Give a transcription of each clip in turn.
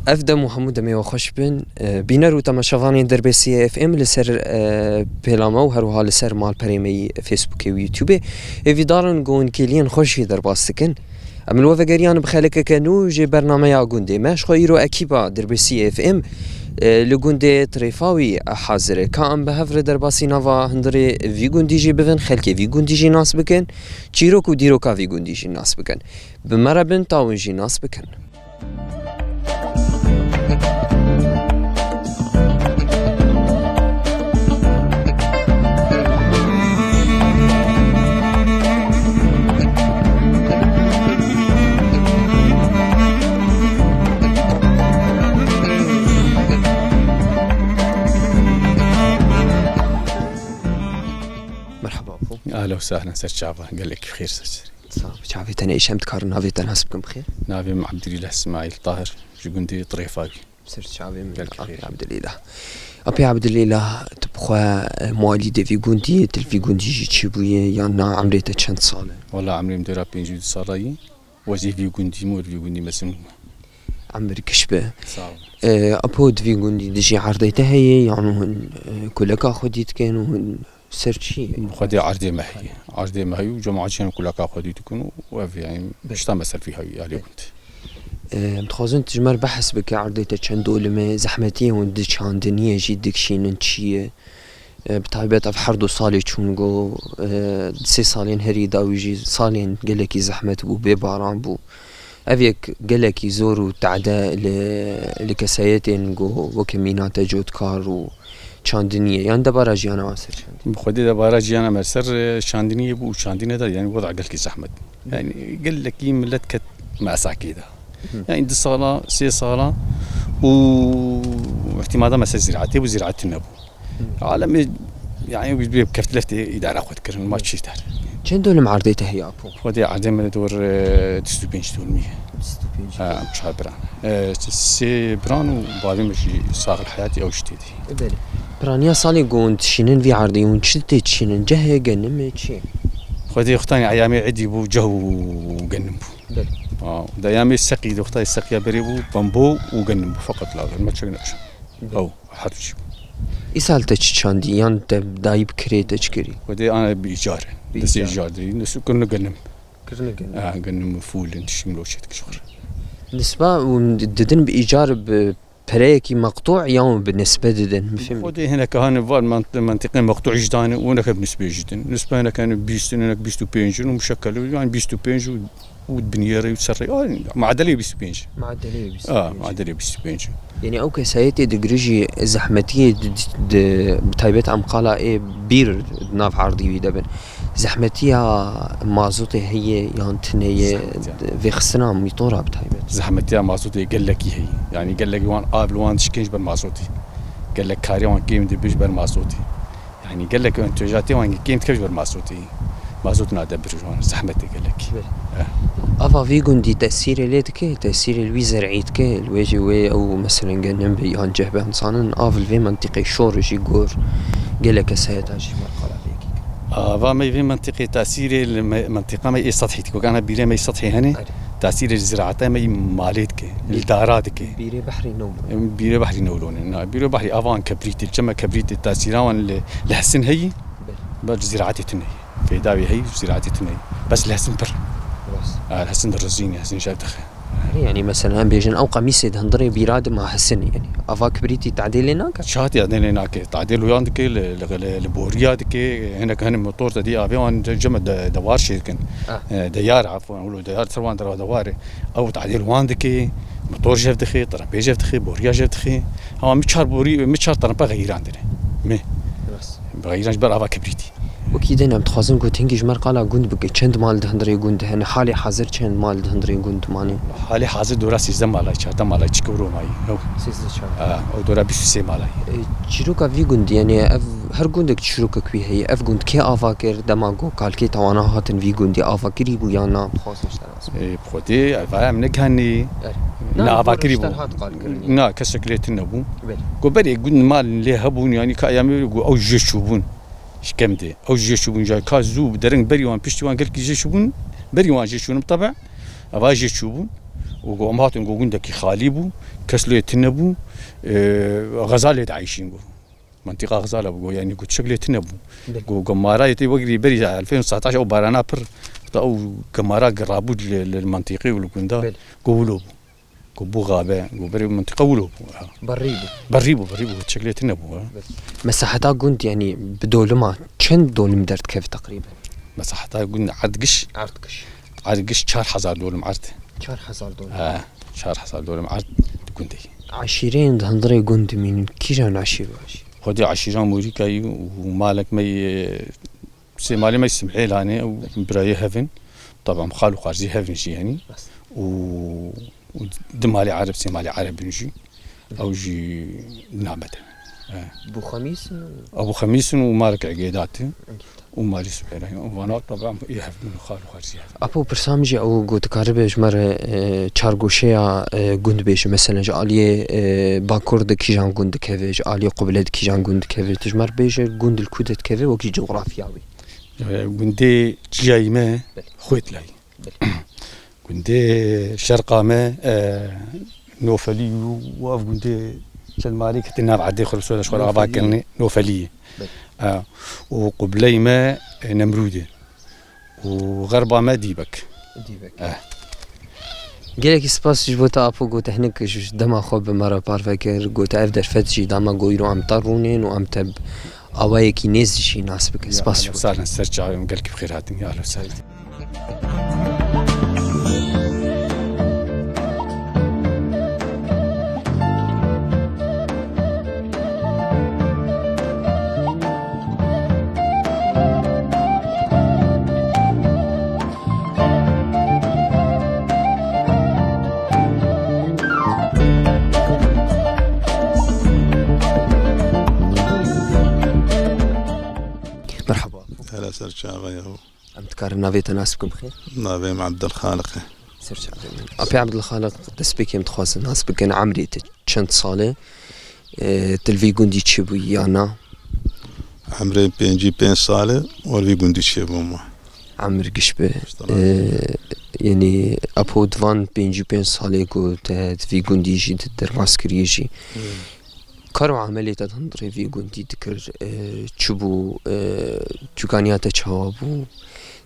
افدم محمود می خوش بن بینر و تماشاوانی دربسی اف ام لسر پیلامه و هروها لسر مال پریمی فیسبوک و یوتیوب ویدارن گون کلین خوشی در باستکن اما لو وگریان بخلک کنو جه برنامه یا گونده ماش خویرو اکیبا دربسی اف ام لگونده تریفاوی حاضره کام به هفر درباسی نوا هندری وی گوندیجی ببن خلک وی گوندیجی ناس بکن چیروک و دیروکا وی گوندیجی ناس بکن بمربن تاونجی ناس بکن. اهلا وسهلا سير شعبان قال لك بخير سير صافي شعبي تاني ايش امتكار نافي تنحسبكم بخير نافي مع عبد الاله اسماعيل طاهر جوندي طريفاوي سير شعبي من عبد الاله ابي عبد الاله تبخوا مواليد في جوندي تلفي جوندي جي تشيبويه يانا عمريته كانت صاله والله عمري مدير بينجي صالاي وزي في جوندي مور في جوندي مسم عمري كشبه صعب ابود في جوندي دجي عرضيته هي يعني كلك اخذيت كانوا سرچی خدي عرضي معي وجماعة كانوا كلها كاخذي تكونوا وفي يعني باش مثل فيها يا كنت متخازن تجمر بحث بك عرضيته كان دول ما زحمتي وند كان دنيا جدك شين تشي بتعبت في حردو صالي تشونغو 3 صالين هري داويجي صالين قالك زحمت بو بباران بو افيك قالك يزوروا تعدا لكسايتين جو وكمينات جود كار شاندنيه يعني دبارة جيانا واسر بخدي دبارة جيانا مرسر شاندنيه بو شاندنيه ده يعني وضع قالك زحمت يعني قال لك ملت كت مع ساكيده يعني دي صالة سي صالة واعتمادا مثلا زراعتي وزراعة النبو عالم يعني بكفت لفتي إدارة أخذ كرن ما تشي دار كم دول معرضيته هي أبو خدي عرضي من دور تستوبينش دول مية مش بران سي بران وبعدين مشي صار حياتي أو شتيدي بله برانيا صالي قوند شينن في عرضي ونشتت شينن جهة جنم شيء خدي اختاني أيامي عدي بو جو وجنم بله ده أيامي السقي ده اختاني السقي بريبو بامبو وجنم فقط لا غير ما تشغلش أو حرج إسالتك شاندي يعني دايب كريت أشكري ودي أنا بإيجار بس إيجار دي نسو كنا جنم كرنا جنم فول انت شملو شيء كشغل نسبة وددن بإيجار بريكي مقطوع يوم بالنسبة ددن مفهوم ودي هنا كان فال منطقة مقطوع جداني وهناك بنسبة جدا نسبة هنا كان 20 هناك 25 ومشكل يعني 25 والبنيرة وتسري معدلية 25 معدلية 25 معدلية 25 يعني أو كسايتي دقريجي زحمتية بتايبت أمقالة إيه بير ناف عرضي ويدبن زحمتية مازوتي هي يانتنية في خسنا ميطورة بتايبت زحمتية مازوتي قال لك هي يعني قال لك وان قابل وان تشكيش بالمازوتي قال لك كاري وان كيم دي بيش بالمازوتي يعني قال لك انت جاتي وان كيم تكش بالمازوتي مازوتنا دبر وان زحمتي قال لك أفا في جندي تأثير ليتك تأثير الويزر عيدك الوجه وي أو مثلا جنن بيان جهبه إنسان أفل في منطقة شورش يقول قالك سيد هاجي مرقلة فيك فما في منطقة تأثير المنطقة ما سطحي تكو كان بيري ما سطحي هني تأثير الزراعة ما ماليتك الداراتك بيري بحري نولون بيري بحري نولون بيري بحري أفان كبريت الجمع كبريت التأثيران لحسن هي بس زراعتي تنهي في داوي هي زراعتي تنهي بس لحسن بر الحسن الرزيني حسن شابتخ يعني مثلا بيجن او قميص هندري بيراد مع حسن يعني افاك بريتي تعديل هناك شاتي عدل هناك تعديل وياندك البوريادك هنا كان موتور تدي افيون جمع دوار شيكن ديار عفوا نقولوا ديار ثروان دوار او تعديل واندك موتور جفتخي طربيج جفتخي بوريا جفتخي هو مشار بوري مشار طربا غير عندنا مي بس بغيرش بر افاك بريتي وكيد أنا متخازن قلت هنجي جمر قالا جند بقى چند مال دهندري جند هن حالي حاضر چند مال دهندري جند ماني حالي حاضر دورا 13 مالاي 4 مالاي چكورو ماي هو 13 او دورا 23 مالاي چروكا في جند يعني هر جندك چروكا كوي هي اف جند كي افاكر دماغو كالكي توانا هاتن في جندي افاكري بو يانا متخازن اشتراس بخوتي فاهم نكهني لا افاكري بو نا كشكلت النبو قبل جند مال له هبون يعني كايامي او جشوبون شكمدي او جيشون جاي كازو درن بريوان بيشتوان قال كي جيشون بريوان جيشون طبعا ابا جيشون وقوماتن قوندك خاليبو كسلو يتنبو غزالة عايشين منطقة غزالة بقول يعني قلت شكله يتنبو قمارة يتي وقري بري 2019 أو بارانا بر أو قمارة قرابو للمنطقة والكوندا قولوا قبو غابة قبري منطقة ولو بريبو شكله يتنبو مساحتها قلت يعني بدولما كم دولم درت كيف تقريبا مساحتها قلنا عردقش 4000 دولم عرض 4000 دولار 4000 دولم عرض كنتي عشرين هندري قلت من كيجان عشيرو خدي عشيران موريكاي ومالك مي سي مالي ما يسمعي لاني او براي هيفن طبعا خالو خارجي هيفن شي يعني و دمالي عرب سي مالي عرب نجي او جي نعمة ابو خميس ومالك عقيدات ومالي سبحانه وانا طبعا يهفن خالو خارجي ابو برسامجي او قلت كاربيج مر تشارغوشيا قند بيش مثلا جاليه باكورد كيجان قند كيفيج الي قبلت كيجان قند كيفيج تجمر بيش قند الكودت كيفي وكي جغرافياوي قندي جايمه خويت لاي قندي شرقامه نوفلي واف قندي شد مالك تناب عدي خلصوا شغل اباكرني نوفليه وقبلي ما نمرودي وغربا ما ديبك قالك سباس جبوتا ابو قلت هناك دما خوب مرة بارفكر قلت افدر فتشي دما قويرو ام طرونين وام تب اوايكي نيزشي ناس بك سباس جبوتا سالنا سرجع قالك بخير هاتني يا اهلا وسهلا مرحبا هلا سرچاوي هو امتكار نافي تناسبكم بخير نافي عبد الخالق سرچاوي ابي عبد الخالق تسبيكي متخواص الناس بكن عمري چند ساله تلفي قندي تشبو يانا عمري 5 ساله والفي قندي تشبو عمر قشبه يعني ابو دوان 5 ساله قلت في قندي جي تدر ماسكري جي كارو عملية تندري في قندي ذكر تشبو تشوكانياتا تشابو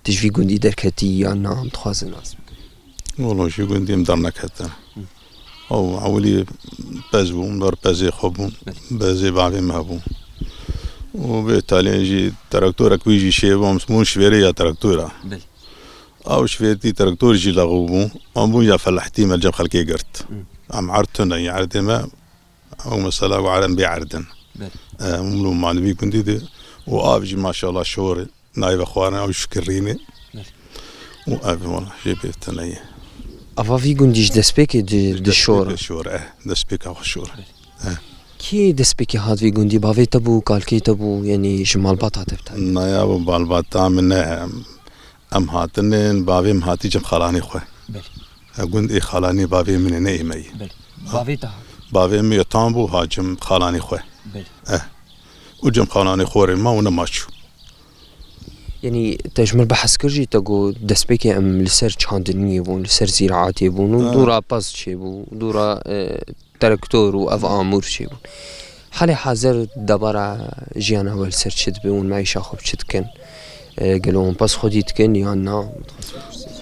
تجفي قندي دركتي يانا متخواز الناس والله شو قندي مدرنك حتى او عولي بازبو مدر بازي خبو بازي بعضي مهبو وبالتالي يجي تراكتورا كويجي شيبو مسمون شفيرية تراكتورا او شفيرتي تراكتور يجي لغوبو امبو يا فلحتي ملجم خلقي قرت ام عرتنا يعرض ما او مثلا وعالم بيعردن مملو ما نبي كنت دي وافجي ما شاء الله شوري نايب اخوانا او شكريني وافي والله جيبي تنيه افا في قنديش دسبيكي دي شورا دسبيك او شورا كي دسبيكي هاد في قندي بافي تبو كالكي تبو يعني شمال باطا تبتا نايا بالباطا من ام هاتنين بافي مهاتي جم خلاني خو قندي خلاني بافي من نيمي بافي تا بافي مي تامبو هاجم خلاني خو وجم خلاني خوري ما ونماشو يعني تجمل بحث كرجي تقو دسبيكي ام لسر چاندني بون لسر زراعتي بون دورا باز شي بون دورا تراكتور واف امور شي بون حالي حاضر دبر جيانا ول سر شد بون معيشه خوب شد كن قالوا باز خديت كن يانا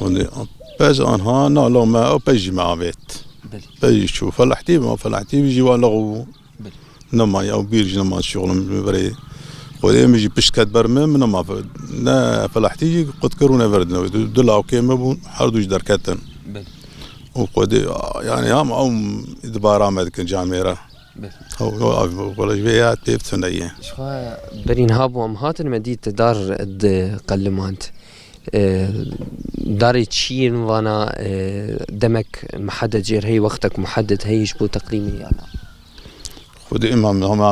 خدي باز انها نا لو ما او بيجي مع بيت بيجي شوف فلحتي ما فلحتي بيجي والغو نما يا بيرجي نما شغل بري وديما يجي بشكات برمي من ما نا فلحتي قد كرونا فردنا دلاو كيما بون حردو جدركتن وقد يعني هم او دبارا ما كان جاميرا هو ولا جبيات بيفتنيه شخا برين هابو ام هاتن مديت دار قلمانت داري تشين وانا دمك محدد جير هي وقتك محدد هي جبو تقليمي يعني ودي امام هم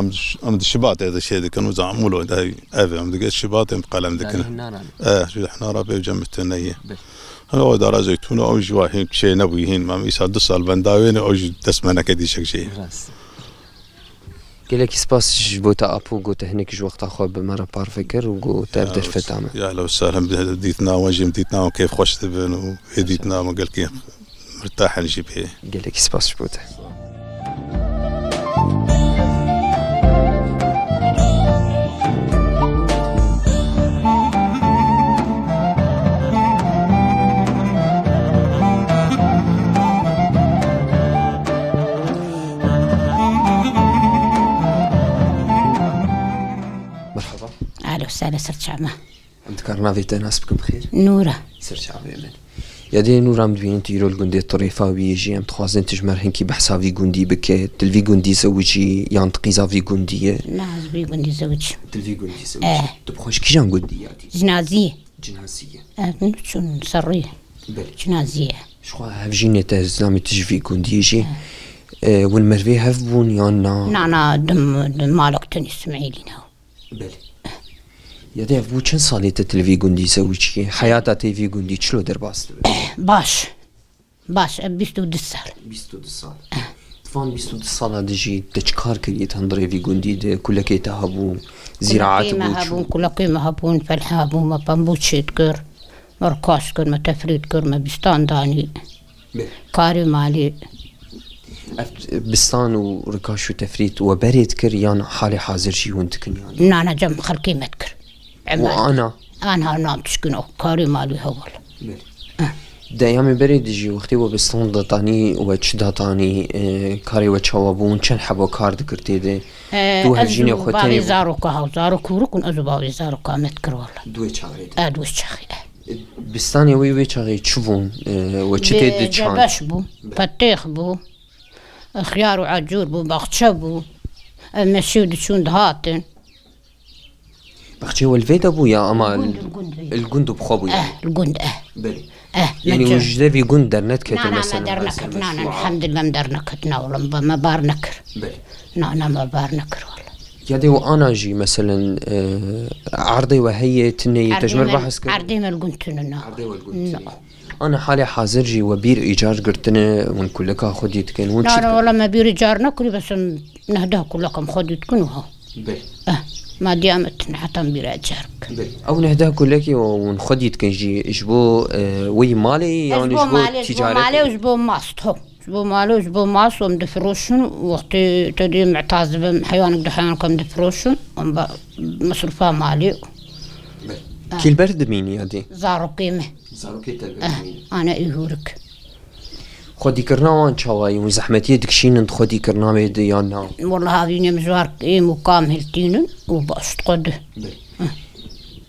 عم الشباط هذا الشيء اللي كانوا زعموا له هاي افي عم دقيت الشباط قلم ذكنا شو احنا رابي جنب التنيه هو دار زيتون او جواهين شيء نبويهين ما يسعد صال بنداوين او تسمعنا كدي شيء قال لك سباس جبوتا ابو قلت هناك جو وقت اخو بمره بارفكر وقلت ابدا فتامه يا لو سهلا بديتنا وجي مديتنا وكيف خوش تبن وهديتنا ما قال كيف مرتاح نجيب هي. قال لك سباس بوته. مرحبا. أهلا وسهلا سر شعبة. أنت كارنافي ناس بكم بخير؟ نورة. سر شعبة من. يدي نورا مدوين تيرو الجندي الطريفة ويجي أم تخوازن تجمر هنكي بحسا في جندي بك تلفي جندي زوجي ينتقيزا في جندية. ناس في جندي زوج. تلفي جندي زوجي. تبخوش كي جان جندياتي؟ جنازية. جنازية. شو نصريه؟ بلي. جنازية. شو هفجيني تزامي تجفي جندي يجي. والمرفي هفبون يانا. نانا دم مالك تاني اسماعيلي ناو. بلي. يدي هفبو چند سالي تلفي جندي زوجي حياتا تلفي جندي چلو در باست؟ باش 22 سال. 22 سال. طفان 22 سال دجي تشكار كريت هندري في جندي ده كل كي تهبو زراعات بوچو. كل قيمة هبون فلح هبون ما بنبوشيت كر مركاش كر ما تفريد كر ما بستان داني. كاري مالي. بستان وركاش وتفريط وبريد كر يان حالي حاضر شي وانتكن يعني. نانا جم خلقي متكر. وأنا نام تشكنو كاري مالي هول. دايما بريد يجي وقتي وبستان داتاني وتشداتاني كاري وتشوابون چن حبو كار دكرتي ده دو هجيني باوي خوتاني زاروكا هاو زاروكو ركن أزو باوي زاروكا متكر والله. دوي چاغي دوش شخي. بستاني وي چاغي تشوفون وچتي دچان جبش بو بطيخ بو خيار وعجور بو باخشة بو مشيو دشون دهاتن. بختي والفيت ابو يا اما الجند بخابو يعني. الجند بلي. يعني وجده في جند درنت كتر مثلا. ما درنكت نانا الحمد لله مدرنكتنا والله ما بارنكر. بلي. نانا ما بارنكر والله. يدي وانا جي مثلا عرضي وهي تني تجمر بحث كر. عرضي ما الجندنا. عرضي والجند. انا حالي حاضر جي وبير ايجار قرتنا من كلك خديت كان ونشي. لا والله ما بير ايجارنا كل بس نهداه كلكم خديت كنوها. بلي. ما ديامت حتى بير ايجارك. او نهداه كلك ونخديت كان جي اجبو وي مالي يعني اجبو تجارة. مالي وجبو ماستو. جبو مالي وجبو ماس ومدفروشن وقت تدي معتازب حيوانك دحيانكم دفروشن مصروفها مالي. كل برد مين يدي؟ زارو قيمة. زارو كيتا أنا إيهورك. خدي كرنا وان شواي وزحمتي دكشين انت خدي كرنا ميد يانا. والله هذه نمزوار إيم وقام هلتينن وباشت قده.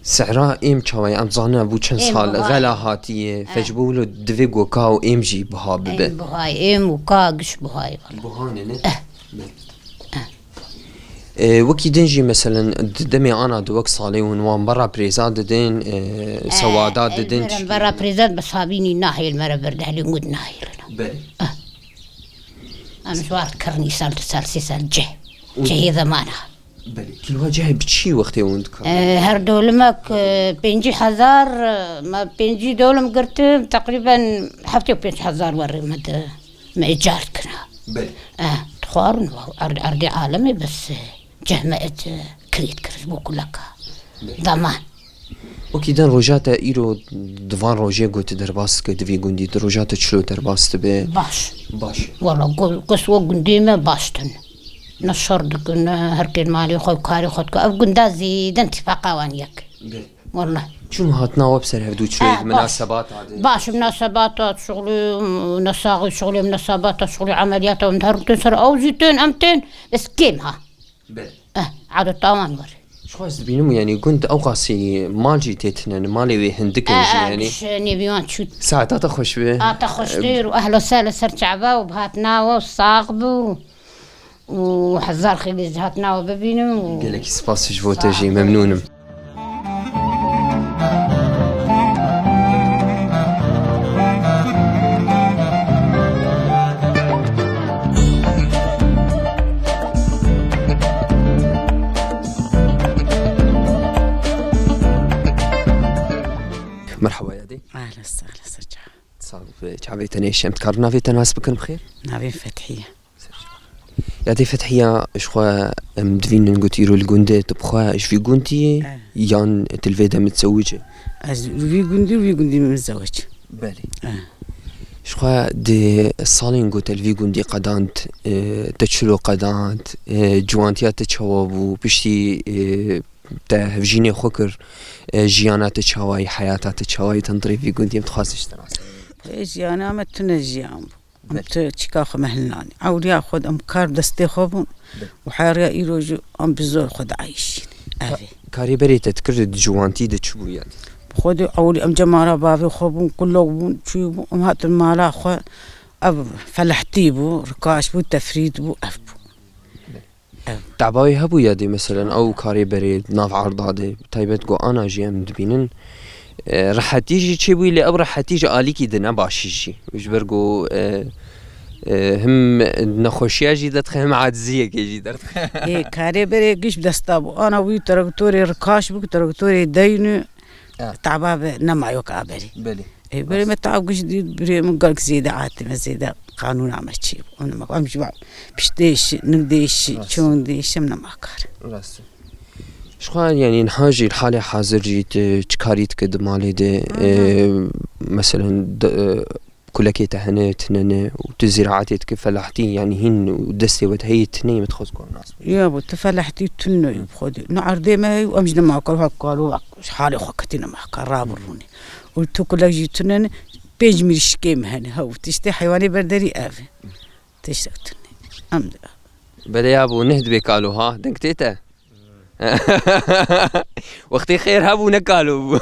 سعرها إيم شواي أم زانا بو چند سال غلا هاتيه فجبولو دفيقو كاو إيم جي بها ببه. إيم بهاي إيم وكاقش بهاي. بهانه نه؟ وكي دنجي مثلا دمي انا دوك صالي ونوان برا بريزاد ددين سوادات ددين برا بريزاد بس هابيني ناحية المرة برده لي نقود ناحية لنا. بلي. أنا شوار كرني سال سال جه زمانها. بلي. كل وجه بتشي وقتي وندك. هر دولمك بينجي حزار ما بينجي دولم قرت تقريبا حفتي بينجي حزار وري مد ما إيجار كنا. بلي. تخارن أرضي عالمي بس جهمت كريت كرزبو كلك ضمان. وكي دان روجاتا إيرو دفان روجي قوت درباس كدفي قندي دروجاتا تشلو درباس تبي. باش. والله قسوة قنديمة باشتن. نشر دكن هركن مالي خوي كاري خدك أف قندا زيد انتفاقا وانيك. والله. شنو هاتنا وبسر هفدو شوية مناسبات عادي. باش مناسبات شغلي نساغي شغلي مناسبات شغلي عمليات ومدهر تنسر أو زيتين أمتين بس كيمها. بل. عادو طوان وري. شو هاز بينمو يعني كنت أوقاسي مالجي تيتنا مالي ويهندك يعني. مش نبيوان شو. ساعات تخش به. تخش دير وأهلا وسهلا سر شعبا وبهاتنا وصاقبو وحزار خليج هاتنا وببينو. قالك سباس جفوتاجي ممنونم. مرحبا يا دي. أهلا وسهلا سجع. صار شعبي تنيش متكرنا في تناس بكن بخير. نبي فتحية. يا دي فتحية إشخوا مدفين نقوليرو الجندة تبخوا إيش في جندي يان تلفيدا متزوجة. في جندي وفي جندي متزوج. بالي. شخوا دي صالين قوت الفيجون دي قدانت تشلو قدانت جوانتيات تشوابو بشتي تهفجيني خوكر جيانات تشواي حياتات تشواي تنطري فيجون دي متخاصش تناس جيانا ما تنجيام أمت تشكاخ مهلناني عوري أخذ أمكار دستي خبون وحاري إيروجو أم بزول خد عايشين أبي كاري بري تذكر جوانتي دتشبو يعني خودي أولي أم جمارة بابي خبون كلهم شو أم هات المالا خو أب فلحتي بو ركاش بو تفريد بو أفبو تعباوي هبو يادي مثلا أو كاري بري ناف عرضادي تايبت جو أنا جيم دبينن رح تيجي تشبوي لي أب رح تيجي آليكي دنا باشيجي وش برجو هم نخوشيا جيدت خهم عادزية كي جيدت إيه كاري بري قش بدستابو أنا وي تركتوري ركاش بو تركتوري دينو تعباب نما يوك أبري بلي إيه بري ما تعب قش دي بري من قالك زيادة عاتمة زيادة قانون عمل شيء أنا ما أمشي بعد بشتيش نقديش شون ديش من ما كار راسي شخوان يعني نحاجي الحالة حاضر جيت تكاريت كد مالي دي مثلا كلكي تهني تنني وتزرعاتي كيف فلاحتي يعني هن ودستي وتهي تني متخوزكو الناس يا ابو تفلحتي تنو يبخدي نعرضي ما وامجنا ما قالوا حالي خوكتنا ما قرابروني قلت كلك جيتنن بيج ميرشكيم هنا هو تشتي حيواني بردري افي تشتكتني امد بدا يا ابو نهد بكالو ها دنكتيتا وقتي خير هابو نكالو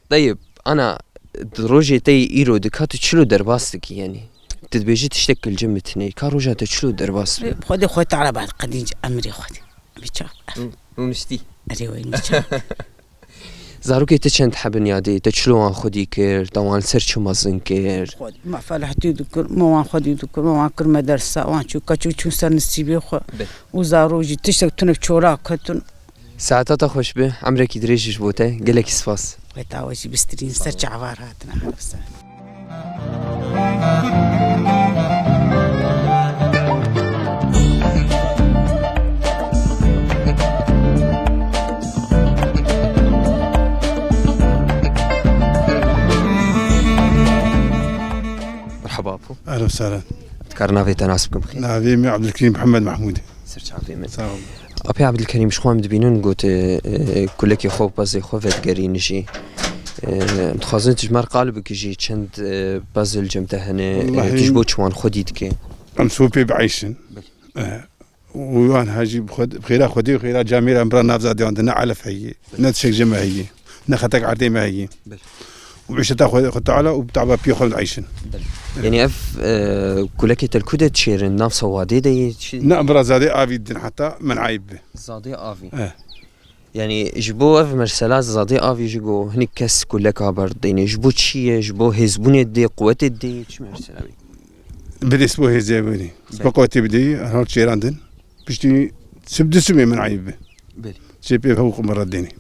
طيب انا دروجي تي ايرو دكات تشلو درباستك يعني تدبيجي تشتكل جمتني كاروجا تشلو درباس خدي خويت على بعض قديج امري خدي بيتشاف ونشتي اري وين بيتشاف زاروكي تشنت حبن يادي تشلو خدي كير طوال سيرشو مازن كير خد ما فلحتي ذكر ما خدي ذكر ما كر مدرسه وان شو كاتشو سر نسيبي خو وزاروجي تشتكتن بشورا كتن ساعتها خوش به عمرك دريجش بوته قالك صفاس ويتاوجي بسترين سرچ عباراتنا حبسه مرحبا ابو اهلا وسهلا تكرنا في تناسبكم بخير نافي عبد الكريم محمد محمود سرچ عافيه من ابي عبد الكريم شخو مدبينون قلت كلك خوف بازي خوفت قرينشي متخازن تجمر قالبك يجي چند بازل جمتهنه تجبو چوان خديدك ام سوبي بعيشن وان هاجي بخيرا خدي وخيرا جامير امبرا نافزادي عندنا علف هي نتشك جما هي نختك عدي ما هي وعيشتها خد تعالى وبتعبا بيخل عيشن يعني اف كلك تلكودة تشيرن ناف سوادي دي نا امبرا زادي افي الدين حتى من عيب زادي افي يعني جبو اف مرسلات زادي افي جيجو هني كس كلك عبردين جبو تشي جبو هزبون دي قوة دي تش مرسلاوي بدي اسبوع هزبوني سبقوتي بدي هول شيراندن بشتي سبد سمي من عيب بلي شي بي فوق مرديني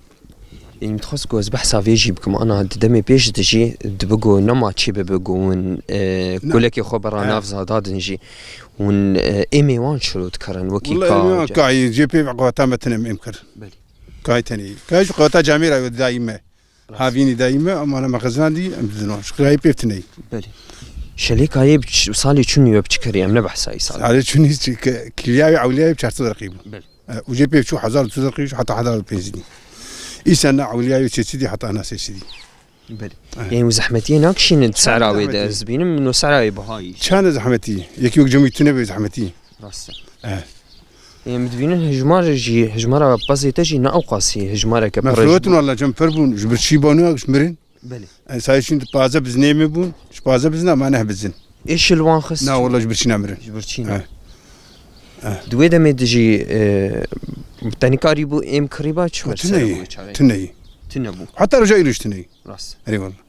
يعني متخص جوز بحثا فيجي بكم انا دمي بيش تجي دبقو نما تشي ببقون كلك خبر ناف زادات نجي ون ايمي وان شلو تكرن وكي والله كاي جي بي قوتا متنم امكر بلي كاي تاني كاي قوتا جاميرا دائما هافيني دائما اما انا مخزن دي امدنوش كاي بيفتني بلي شليك هاي صالي شنو يبتكري ام نبحث اي صالي على شنو كلياوي عولياوي بشارت رقيب بلي وجي بي شو حزار تدرقي حتى حضر البنزيني إيسانا عولياوي سيدي حتى أنا سيدي بلي يعني وزحمتي ناكشين سعراوي ده زبين منو سعراوي بهاي كان زحمتي يكي وك جميتنا بزحمتي راسا يعني مدبينن هجمارة بازي تجي ناوقاسي هجمارة كبرج مفروتن والله جم فربون جبر شيبانو جمرين بلي سايشين بازا بزنيمي بون ش بازا بزنا ما نهبزن ايش الوان خص لا والله جبر شي نمرن جبرتشينا دوي دمي تجي تاني قريبو ام قريبا شو تني تنبو حتى رجع يلوش تني راس اي والله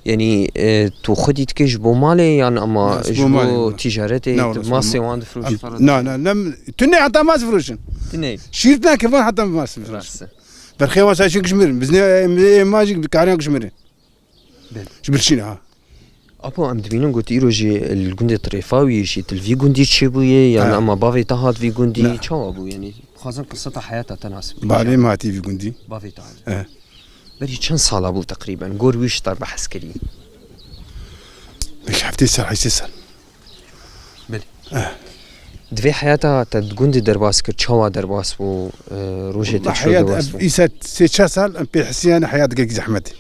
يعني تو خديت كيش بو مالي يعني اما جو تجارتي ما سوان فروش فرد لا لم تني حتى ما فروشن تني شيرتنا كمان حتى ما فروش برخيوا سايشين كشمرين بزني ماجيك بكاريان كشمرين جبر شينا ابو ام دبينون قلت ايروجي الجندي الطريفاوي شي تلفي جندي تشيبويه يعني اما بافي تهات في جندي تشاو ابو يعني خازن قصتها حياتها تناسب بعدين ما تي في جندي بافي تهات بري چند سال ابو تقريبا قور ويش طار بحث كري مش حفتي سال حيش سال دوی حياتها تدقوندي درباس كر چوا درباس بو روجه تشو درباس بو إيسا سيتشا سال أم بحسيان حياة قلق زحمتي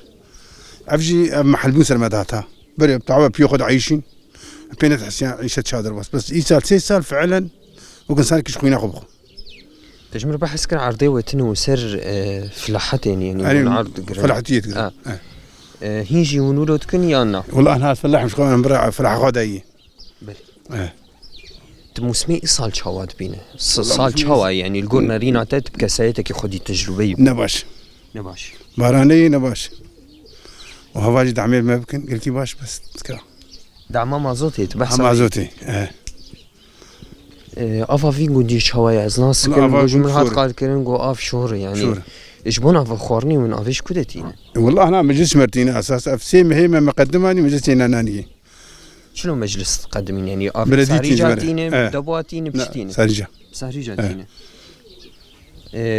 أفجي محل بوسر مداتها بري بتعوى بياخد عايشين بينت حسيان عيشة شا درباس بس إيسا سال فعلا وكان سال كيش خوينا خبخ تجمر بحث كر عرضي وتنو سر فلاحتين يعني عرض فلاحتية تقدر هيجي ونولو تكن يانا والله أنا فلاح مش قوي أنا فلاح غادي بل موسمي صال شواد بينا صال شوا يعني القرنا رينا تات بكسايتك خدي تجربة نباش باراني نباش وهواجي دعمير ما بكن قلتي باش بس تكره دعما مازوتي تبحث مازوتي افا في قدي شوايا از ناس كن جمهات قال كرن جو اف شهر يعني اجبون افا خورني من افيش كدتينا والله انا مجلس مرتين اساس افسيم هي ما مقدماني مجلسين انانيه شنو مجلس تقدمين يعني ساريجاتينه دبواتينه بشتينه ساريجاتينه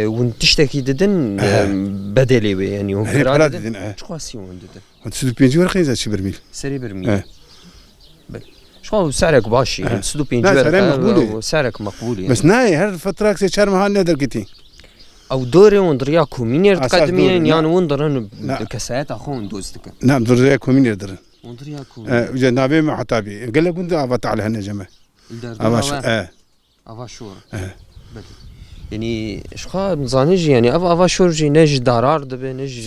ونتشتكي ددن بدلي يعني وفراد شخاصي ونددن وتسدو بينجي ورقي زاد شي برميل سري برميل شو سعرك باشي يعني تسدو بينجي سعرك مقبول بس ناي هالفتره كسي شهر ما نقدر كتي او دوري وندريا كومينير تقدمين يعني وندرن كسات اخون دوزتك نعم دوريا كومينير درن وندريا كومينير جنابي ما حتابي قال لك كنت ابط على هالنجمه اواش اواشور يعني شخا مزانيج يعني اواشور جي نج دارار دبي نج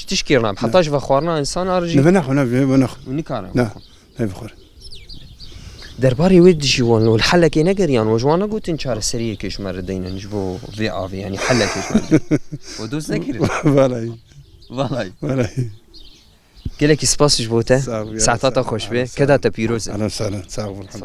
تشكيرنا حتى اش فخورنا انسان ارجي نبنخ ونكارا نعم هي فخور درباري ود شي والحل كي نقر يعني وجوانا قلت انشار السريه كيش مردين نجبو في افي يعني حل كيش ودوز نكر والله كلك سباس جبوته ساعتها خوش به كذا تبيروز اهلا وسهلا صاحب الحمد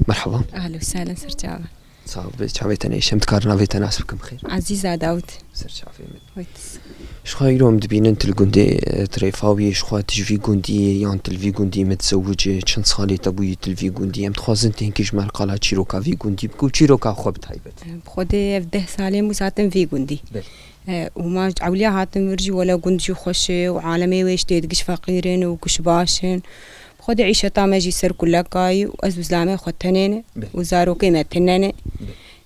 مرحبا اهلا وسهلا سرجابه صافي شعبيتنا ايش متكارنا في تناسبكم خير عزيزه داود سرجابه شخوا يروم دبين انت الجندي تريفاوي شخوا تجي جندي يان تلفي جندي متزوجه چند سالي تبوي تلفي جندي ام تخوازن تنكيش مال قالا تشيروكا في جندي بكل تشيروكا خو بتايبت بخدي 10 سالي مساتم في جندي وما عوليا هاتم ورجي ولا جندي خوش وعالمي ويش تدقش فقيرين وكش باشن خود عيشة تامجي سر كلها كاي وأزوزلامي خدتنين وزارو قيمتنين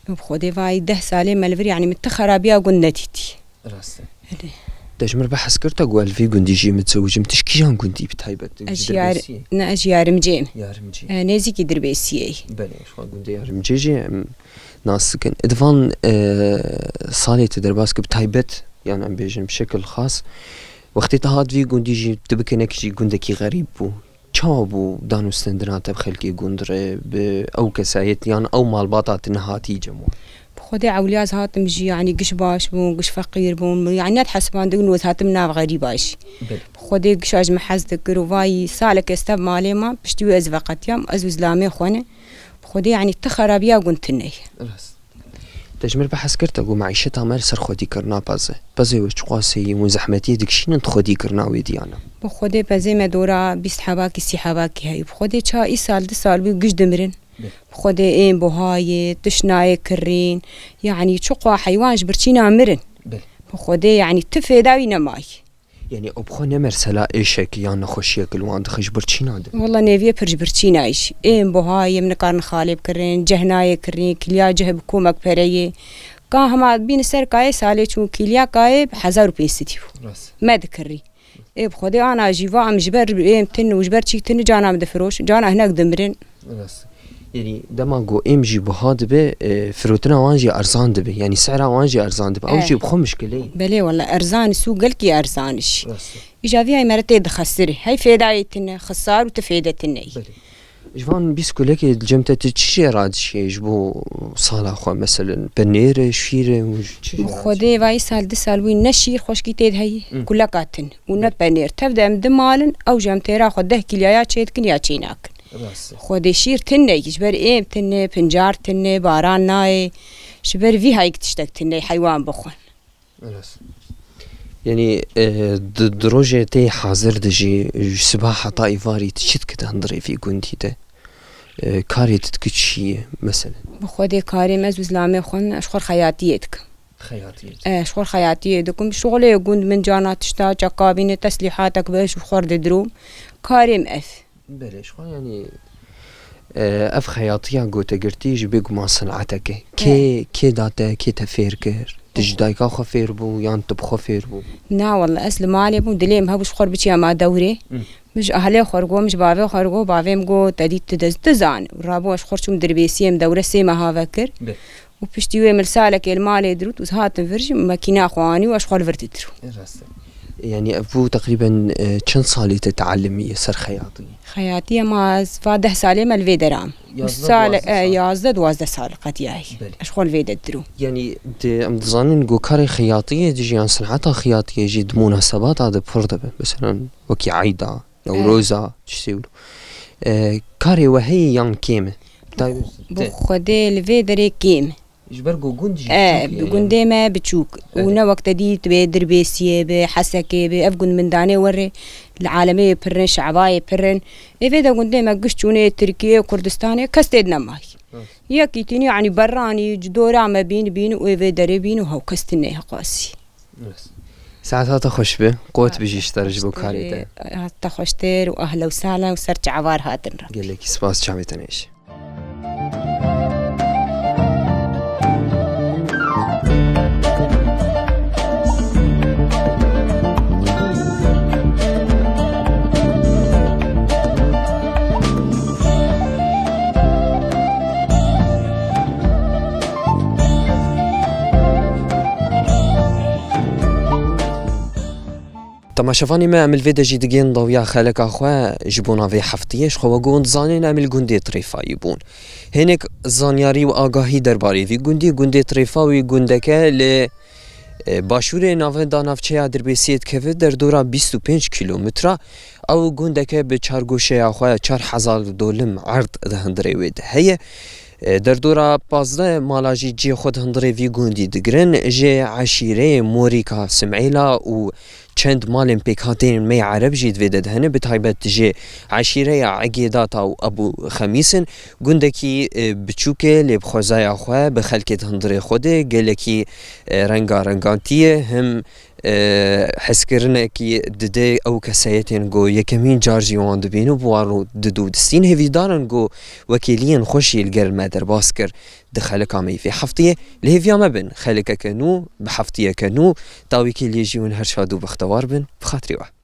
بخودي فاي 10 سالي ملفري يعني متخرابيا قندتيتي راسته تجمر بحث كرتا قوال في قندي جي متزوج متشكيان قندي بتايبت أجيار مجين نازي كي دربيسيي بلي شو قندي يارمجي جي ناس كن ادفان صالي تدرباسك بتايبت يعني عم بيجن بشكل خاص وقتی تهاد في قندي جي تبكنك جي قندكي غريب بو چابو دانو استندرات بخلكي قندره او كسايت يعني او مالباطات نهاتي جمو خدي عولياز هاتم جي يعني قش باش بون قش فقير بون يعني تحسبان دقنوز هاتم ناف غريباش خدي قشاج محز ذكر وفاي سالك استب مالي ما بشتوي از وقت يام از زلامي خونه خدي يعني تخرابيا قنتني تجمر بحث كرتا قو معيشتها مال سر خودي كرنا بازي وش قاسي وزحمتي دكشين انت خودي كرنا ويديانا بخدي بازي مدورا 20 حباكي 30 حباكي هاي بخدي چا اي سال 2 سال بي قش دمرن بخدي اين بوهاي تشناي كرين يعني شقوا حيوان جبرتينا مرن بخدي يعني تفيداوي نماي يعني ابخو نمر سلا ايشك يعني خوشيك الوان دخش برتشينا والله نيفيه برج برتشينا ايش اين بوهاي من كارن خالب كرين جهناي كرين كليا جهب كومك فريه كان هما بين سر كاي سالي چون كليا كاي ب 1000 روپيه ستيو ما ذكري اي بخدي انا جيفا ام جبر ايم تن وجبر تشي تن جانا مدفروش جانا هناك دمرين يعني دماغو امجي بهاد به فروتنا وانجي ارزان دبه يعني سعرها وانجي ارزان دبه او شي بخو مشكله بلي والله ارزان سوق لكي ارزانش ايجابي هاي مرتي دخسري هاي فدايتنا خسار وتفيدتنا جوان بيسكولك الجمته تشي راد شي جبو صاله خو مثلا بنيره شيره خدي واي سال 2 سال وين نشير خوشكي تيد هي كلها كاتن ون بنير تبدا مدمالن او جمته را خده كليا تشيتكن يا تشيناك خودي شير تني جبر ايم تني بنجار تني باران ناي شبر في هاي تشتك تني حيوان بخون يعني دروجة تي حاضر دجي سباحة طائفاري تشت كده هندري في قندي ده كاري تتكتشي مثلا بخودي كاري مزوز لامي خون أشخور خياتيتك خياطية شخور خياتيتكم شغلي يقول من جانا تشتا جاكابين تسليحاتك باش وخور دروم كاري مأف بلش يعني اف خياطية قوتا قرتيج بيقو ما صنعتك كي داتا كي تفيركر تجدايكا خفير بو يان تبخو فير بو نا والله أسل مالي بو دليم هبوش خور بچيا ما دوري مش أهلي خورجو مش بابي خورجو بابيم جو تدي تزان ورابو أش خورشم دربيسيم دورة سيما ها فكر وبشتيوه مرسالك المالي دروت وزهات نفرج ماكينة أخواني وأش خور فرتدرو يعني أبو تقريبا كم صالي تتعلمي سر خياطية ما فاده سالي ما الفيدا رام سال يازد وازده سال قد ياي أشخول فيدا درو يعني أمتظنين جو كاري خياطية تجي عن صنعتها خياطية يجي مناسبات هذا بفرضة مثلا وكي عيدا أو روزا تشتيولو كاري وهي يان كيمة بخدي الفيدا ري كيمة جبرجو جندي بجندي ما بتشوك ونا وقت دي تبدر بيسيه بحسكه بأفجن من داني وري العالمية برن شعباية برن إذا جندي ما قشتوني تركيا وكردستانية كستدنا ماي ياكيتني يعني براني جدورة ما بين وإذا دري بين وهو كستني قاسي ساعتها تخشبه قوت بيجيش ترجبو كاريته تخشتر وأهلا وسهلا وصرت عبار هاتن قال لك سباس شعبي تنيش تماشافاني ما عمل فيدا جي دقين ضويا خالك أخوة جبونا في حفتيش خوا قوند زانين عمل قندي طريفا يبون هناك زانياري وآقاهي درباري في قندي طريفا وقندك ل باشور ناو دانافچه دربیسیت که در دورا 25 کیلومتر او قندك بچارگوشه أخوة 4000 دولم عرض دهندري ويد هي در دورا 15 مالاجي جي خود هندري في قندي دقرن جي عشيرة موريكا سمعيلا و چند مالن پیکاتین می عرب جید ویدد هنه بتایبت جه عشیره عقیدات او ابو خمیسن گندکی بچوکه لب خوزای آخواه بخلکت هندره خوده گلکی رنگانتیه هم حس کرنه که دده او کسایتین گو یکمین جارجی وان دبینو بوارو ددو دستین هفی دارن گو وکیلین خوشی الگرل مادر باسکر دخل كامي في حفتية لهفيا ما بن خلك كنو بحفتية كنو تاوي كي ليجيون هرشادو بختوار بن بخاطري واحد